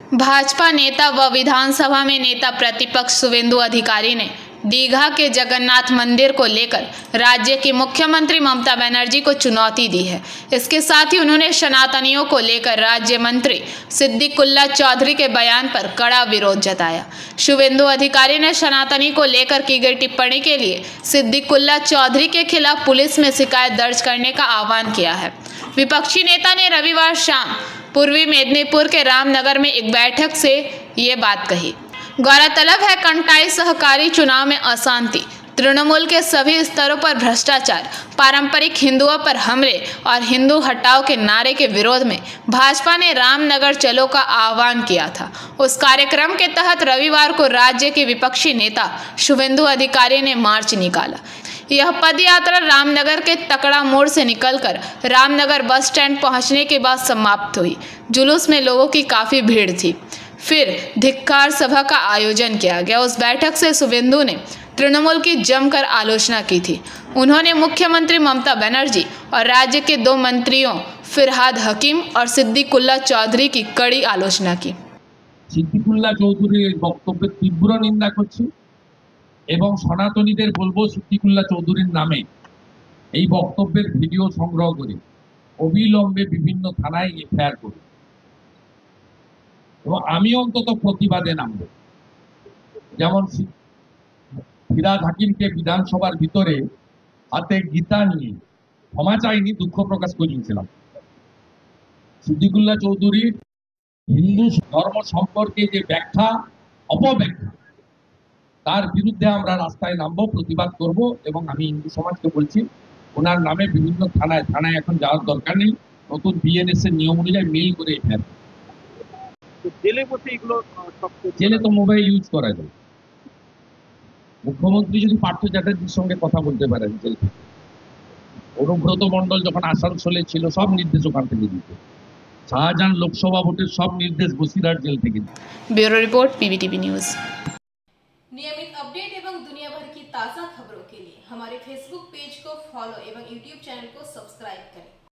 भाजपा नेता व विधानसभा में नेता प्रतिपक्ष शुवेंदु अधिकारी ने दीघा के जगन्नाथ मंदिर को लेकर राज्य की मुख्यमंत्री ममता बनर्जी को चुनौती दी है। इसके साथ ही उन्होंने सनातनियों को लेकर राज्य मंत्री सिद्दीकुल्ला चौधरी के बयान पर कड़ा विरोध जताया। शुवेंदु अधिकारी ने सनातनी को लेकर की गई टिप्पणी के लिए सिद्दीकुल्ला चौधरी के खिलाफ पुलिस में शिकायत दर्ज करने का आह्वान किया है। विपक्षी नेता ने रविवार शाम पूर्वी मेदिनीपुर के रामनगर में एक बैठक से ये बात कही। गौरतलब है, कंटाई सहकारी चुनाव में अशांति, तृणमूल के सभी स्तरों पर भ्रष्टाचार, पारंपरिक हिंदुओं पर हमले और हिंदू हटाओ के नारे के विरोध में भाजपा ने रामनगर चलो का आह्वान किया था। उस कार्यक्रम के तहत रविवार को राज्य के विपक्षी नेता शुवेंदु अधिकारी ने मार्च निकाला। यह पद यात्रा रामनगर के तकड़ा मोड़ से निकलकर रामनगर बस स्टैंड पहुंचने के बाद समाप्त हुई। जुलूस में लोगों की काफी भीड़ थी। फिर धिक्कार सभा का आयोजन किया गया। उस बैठक से शुवेंदु ने तृणमूल की जमकर आलोचना की थी। उन्होंने मुख्यमंत्री ममता बनर्जी और राज्य के 2 मंत्रियों फिरहाद हकीम और सिद्दीकुल्ला चौधरी की कड़ी आलोचना की। सिद्दीकुल्ला चौधरी बक्तव्य तीव्र निंदा करছি এবং সনাতনীদের বলবো সিদ্দিকুল্লাহ চৌধুরীর নামে এই বক্তব্যের ভিডিও সংগ্রহ করে অবিলম্বে বিভিন্ন থানায় এফআইআর করুন এবং আমি অন্তত প্রতিবাদে নামব। যেমন ফিরহাদ হাকিমকে বিধানসভার ভিতরে হাতে গীতা নিয়ে ক্ষমা চাইনি, দুঃখ প্রকাশ করেছিলাম। সিদ্দিকুল্লাহ চৌধুরীর হিন্দু ধর্ম সম্পর্কে যে ব্যাখ্যা, অপব্যাখ্যা, তার বিরুদ্ধে আমরা রাস্তায় নামবো, প্রতিবাদ করব এবং আমি হিন্দু সমাজকে বলছি ওনার নামে বিভিন্ন থানায় এখন যাওয়ার দরকার নেই, নতুন বিএনএস এর নিয়ম অনুযায়ী মেইল করে এফআইআর। জেলে বসে এগুলো জেলে তো মোবাইল ইউজ করা যায়। মুখ্যমন্ত্রী যদি পার্থ চ্যাটার্জির সঙ্গে কথা বলতে পারেন জেল থেকে, অনুব্রত মণ্ডল যখন আসানসোলে ছিল সব নির্দেশ ওখান থেকে দিত, শাহজাহান লোকসভা ভোটের সব নির্দেশ বসিরহাট জেল থেকে দিত। Bureau report PVTV news. नियमित अपडेट एवं दुनिया भर की ताज़ा खबरों के लिए हमारे फेसबुक पेज को फॉलो एवं यूट्यूब चैनल को सब्सक्राइब करें।